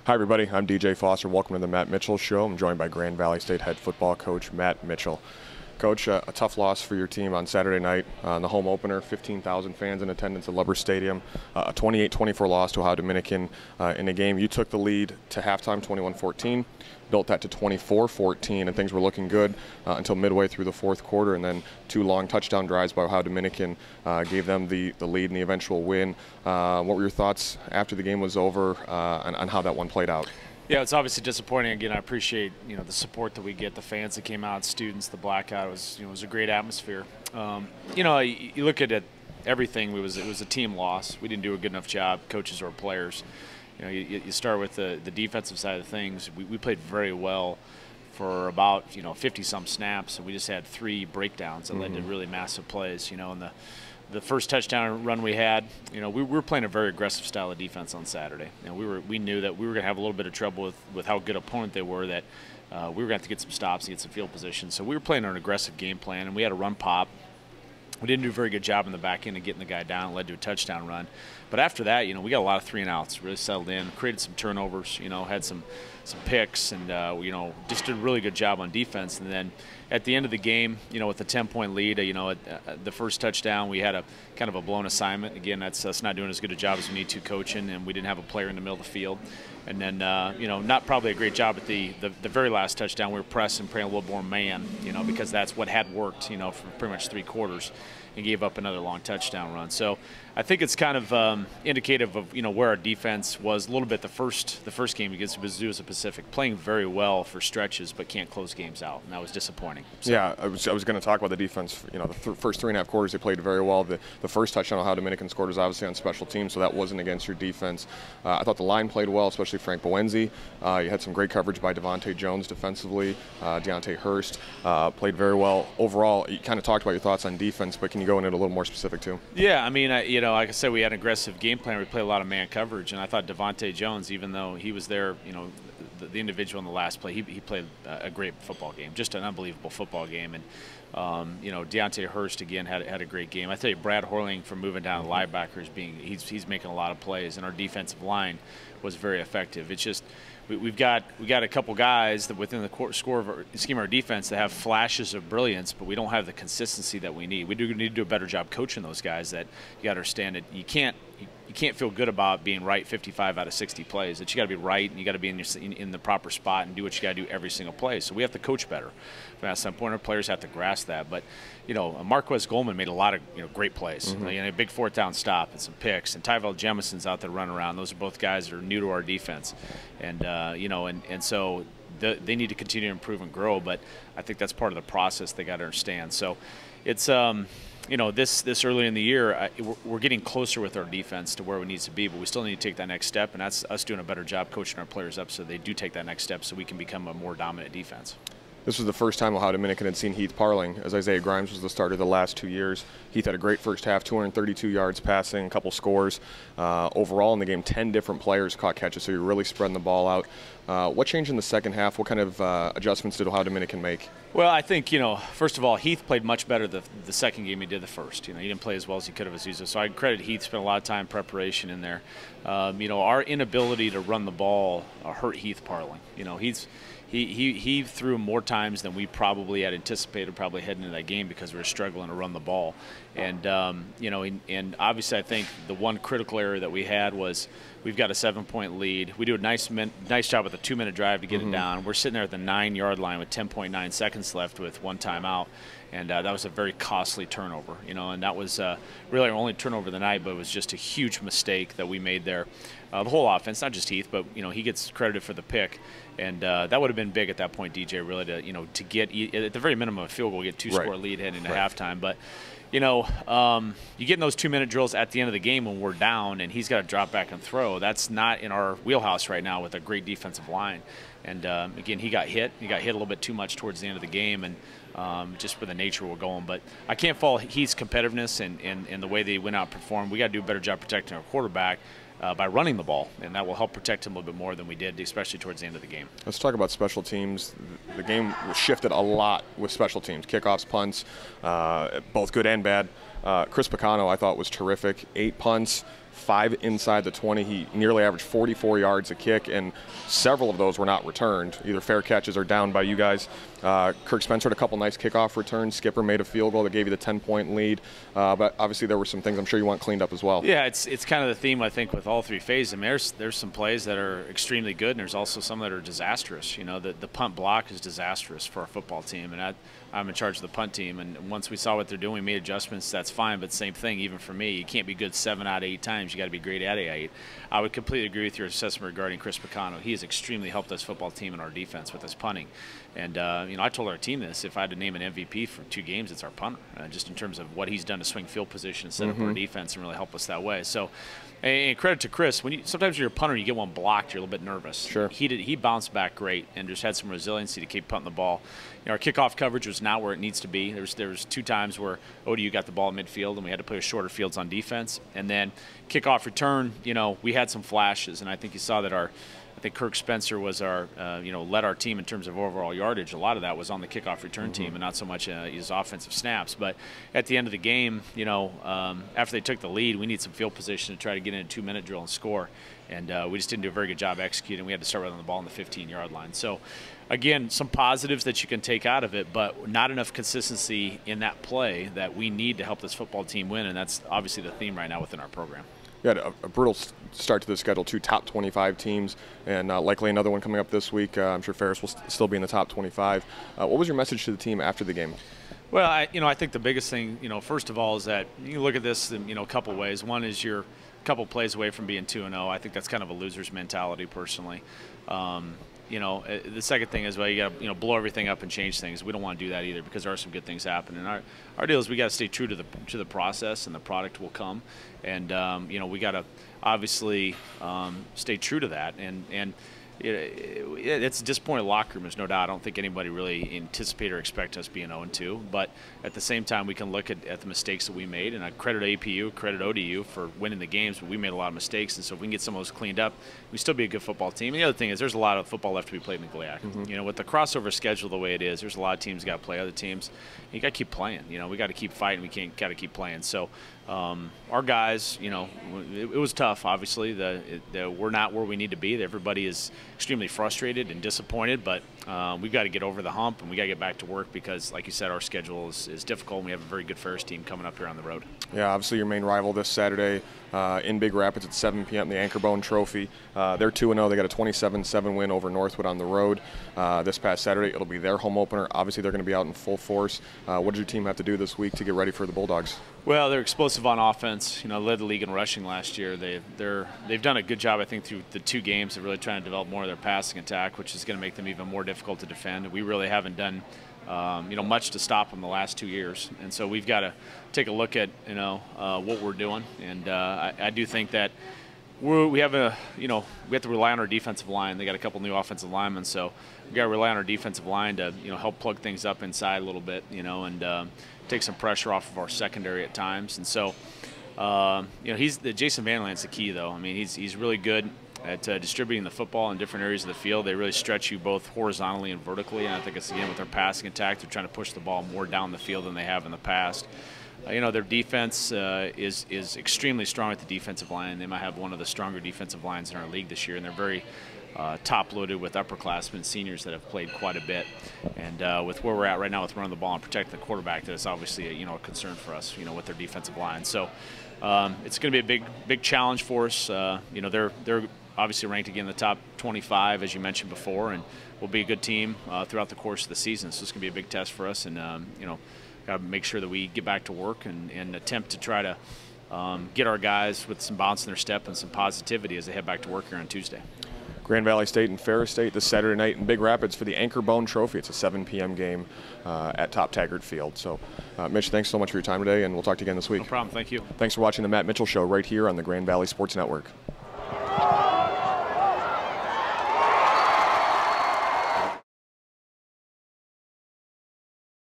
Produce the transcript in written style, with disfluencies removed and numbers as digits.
Hi, everybody. I'm DJ Foster. Welcome to the Matt Mitchell Show. I'm joined by Grand Valley State head football coach Matt Mitchell. Coach, a tough loss for your team on Saturday night on the home opener. 15,000 fans in attendance at Lubber Stadium. A 28-24 loss to Ohio Dominican in a game. You took the lead to halftime, 21-14. Built that to 24-14, and things were looking good until midway through the fourth quarter, and then two long touchdown drives by Ohio Dominican gave them the lead and the eventual win. What were your thoughts after the game was over on how that one ployed out? Yeah, it's obviously disappointing. Again, I appreciate the support that we get, the fans that came out, students, the blackout. It was a great atmosphere. You look at it, everything. It was a team loss. We didn't do a good enough job, coaches or players. You start with the defensive side of things. We played very well for about 50-some snaps, and we just had three breakdowns that led to really massive plays. And the first touchdown run we had, we were playing a very aggressive style of defense on Saturday. We knew that we were going to have a little bit of trouble with how good opponent they were. That we were going to have to get some stops and get some field position. So we were playing an aggressive game plan, and we had a run pop. We didn't do a very good job in the back end of getting the guy down. It led to a touchdown run. But after that, we got a lot of 3-and-outs, really settled in, created some turnovers, had some picks, and, just did a really good job on defense. And then at the end of the game, with a 10-point lead, at the first touchdown, we had a kind of a blown assignment. Again, that's us not doing as good a job as we need to coaching, and we didn't have a player in the middle of the field. And then, not probably a great job at the very last touchdown. We were pressing, playing a little more man, because that's what had worked, for pretty much 3 quarters, and gave up another long touchdown run. So I think it's kind of indicative of where our defense was a little bit the first game against Mizzou as a Pacific, playing very well for stretches but can't close games out, and that was disappointing. So. Yeah, I was going to talk about the defense. The first 3.5 quarters they played very well. The first touchdown Ohio Dominican scored was obviously on special teams, so that wasn't against your defense. I thought the line played well, especially Frank Bowenzi. You had some great coverage by Devontae Jones defensively. Deontay Hurst played very well. Overall, you kind of talked about your thoughts on defense, but can you go into it a little more specific too? Yeah, I mean, like I said, we had an aggressive game plan. We played a lot of man coverage, and I thought Devontae Jones, even though he was there, the individual in the last play, he played a great football game, just an unbelievable football game. And Deontay Hurst again had a great game. I tell you, Brad Horling from moving down the linebackers, he's making a lot of plays, and our defensive line was very effective. It's just we got a couple guys that within the scheme of our defense that have flashes of brilliance, but we don't have the consistency that we need. We do need to do a better job coaching those guys. That you got to understand that you can't feel good about being right 55 out of 60 plays. That you got to be right, and you got to be in the proper spot and do what you got to do every single play. So we have to coach better. From that standpoint, our players have to grasp that. But Marquez Goldman made a lot of great plays. A big 4th down stop and some picks. And Tyvell Jemison's out there running around. Those are both guys that are new to our defense, and so they need to continue to improve and grow. But I think that's part of the process they got to understand. So it's this early in the year, we're getting closer with our defense to where we need to be, but we still need to take that next step, and that's us doing a better job coaching our players up so they do take that next step so we can become a more dominant defense. This was the first time Ohio Dominican had seen Heath Parling, as Isaiah Grimes was the starter the last 2 years. Heath had a great first half, 232 yards passing, a couple scores. Overall in the game, 10 different players caught catches, so you're really spreading the ball out. What changed in the second half? What kind of adjustments did Ohio Dominican make? Well, I think, first of all, Heath played much better the second game he did the first. He didn't play as well as he could have as usual. So I credit Heath, spent a lot of time preparation in there. Our inability to run the ball hurt Heath Parling. He threw more times than we probably had anticipated heading into that game because we were struggling to run the ball. And, and obviously I think the one critical error that we had was we've got a 7-point lead. We do a nice job with a 2-minute drive to get it down. We're sitting there at the 9-yard line with 10.9 seconds left with 1 timeout. And that was a very costly turnover, and that was really our only turnover of the night, but it was just a huge mistake that we made there. The whole offense, not just Heath, but, he gets credited for the pick. And that would have been big at that point, DJ, really, to get, at the very minimum, a field goal, get 2-score lead heading into halftime. But, you get in those 2-minute drills at the end of the game when we're down and he's got to drop back and throw. That's not in our wheelhouse right now with a great defensive line. And, again, he got hit. He got hit a little bit too much towards the end of the game, and just for the nature we're going. But I can't fault Heath's competitiveness and the way they went out and performed. We got to do a better job protecting our quarterback by running the ball, and that will help protect him a little bit more than we did, especially towards the end of the game. Let's talk about special teams. The game was shifted a lot with special teams, kickoffs, punts, both good and bad. Chris Picano, I thought, was terrific. 8 punts, 5 inside the 20. He nearly averaged 44 yards a kick, and several of those were not returned, either fair catches or down by you guys. Kirk Spencer had a couple nice kickoff returns. Skipper made a field goal that gave you the 10-point lead. But obviously there were some things I'm sure you want cleaned up as well. Yeah, it's kind of the theme, I think, with all 3 phases. I mean, there's some plays that are extremely good, and there's also some that are disastrous. You know, the punt block is disastrous for our football team, and I'm in charge of the punt team. And once we saw what they're doing, we made adjustments. That's fine, but same thing, even for me, you can't be good 7 out of 8 times. You got to be great at 8. I would completely agree with your assessment regarding Chris Picano. He has extremely helped us football team and our defense with his punting. And, you know, I told our team this, if I had to name an MVP for 2 games, it's our punter, just in terms of what he's done to swing field position and set up our defense and really help us that way. So, and credit to Chris. Sometimes when you're a punter, you get one blocked, you're a little bit nervous. Sure. He bounced back great and just had some resiliency to keep punting the ball. You know, our kickoff coverage was not where it needs to be. There was 2 times where ODU got the ball at midfield and we had to play shorter fields on defense. And then kickoff return, you know, we had some flashes, and I think you saw that I think Kirk Spencer was led our team in terms of overall yardage. A lot of that was on the kickoff return team and not so much his offensive snaps. But at the end of the game, you know, after they took the lead, we need some field position to try to get in a 2-minute drill and score. And we just didn't do a very good job executing. We had to start running the ball on the 15-yard line. So, again, some positives that you can take out of it, but not enough consistency in that play that we need to help this football team win, and that's obviously the theme right now within our program. You had a brutal start to the schedule, 2 top 25 teams, and likely another one coming up this week. I'm sure Ferris will still be in the top 25. What was your message to the team after the game? Well, I think the biggest thing, you know, first of all, is that you look at this in, you know, a couple ways. One is you're a couple plays away from being 2-0. I think that's kind of a loser's mentality, personally. You know, the second thing is, well, you got to, you know, blow everything up and change things. We don't want to do that either, because there are some good things happening. Our deal is we got to stay true to the process, and the product will come. And you know, we got to obviously stay true to that. And it's a disappointing locker room, there's no doubt. I don't think anybody really anticipated or expect us being 0-2. But at the same time, we can look at the mistakes that we made. And I credit APU, credit ODU for winning the games, but we made a lot of mistakes. And so if we can get some of those cleaned up, we still be a good football team. And the other thing is, there's a lot of football left to be played in the GLIAC. You know, with the crossover schedule the way it is, there's a lot of teams got to play other teams. You got to keep playing. You know, we got to keep fighting. We got to keep playing. So our guys, you know, it was tough, obviously. We're not where we need to be. Everybody is extremely frustrated and disappointed, but we've got to get over the hump, and we got to get back to work because, like you said, our schedule is difficult, and we have a very good Ferris team coming up here on the road. Yeah, obviously your main rival this Saturday in Big Rapids at 7 p.m., the Anchorbone Trophy. They're 2-0. They got a 27-7 win over Northwood on the road this past Saturday. It'll be their home opener. Obviously, they're going to be out in full force. What does your team have to do this week to get ready for the Bulldogs? Well, they're explosive on offense. You know, led the league in rushing last year. They've done a good job, I think, through the 2 games of really trying to develop more of their passing attack, which is going to make them even more difficult to defend. We really haven't done much to stop them the last 2 years, and so we've got to take a look at what we're doing. And I do think that we have to rely on our defensive line. They got a couple new offensive linemen, so we got to rely on our defensive line to help plug things up inside a little bit, and take some pressure off of our secondary at times. And so Jason Van Lant's the key, though. I mean, he's really good at distributing the football in different areas of the field. They really stretch you both horizontally and vertically, and I think it's, again, with their passing attack, they're trying to push the ball more down the field than they have in the past. Their defense is extremely strong at the defensive line. They might have one of the stronger defensive lines in our league this year, and they're very top-loaded with upperclassmen, seniors that have played quite a bit. And with where we're at right now with running the ball and protecting the quarterback, that is obviously a concern for us, with their defensive line. So it's going to be a big challenge for us. They're obviously ranked again in the top 25, as you mentioned before, and will be a good team throughout the course of the season. So it's going to be a big test for us, and got to make sure that we get back to work and attempt to try to get our guys with some bounce in their step and some positivity as they head back to work here on Tuesday. Grand Valley State and Ferris State this Saturday night in Big Rapids for the Anchorbone Trophy. It's a 7 p.m. game at Top Taggart Field. So, Mitch, thanks so much for your time today, and we'll talk to you again this week. No problem. Thank you. Thanks for watching the Matt Mitchell Show right here on the Grand Valley Sports Network.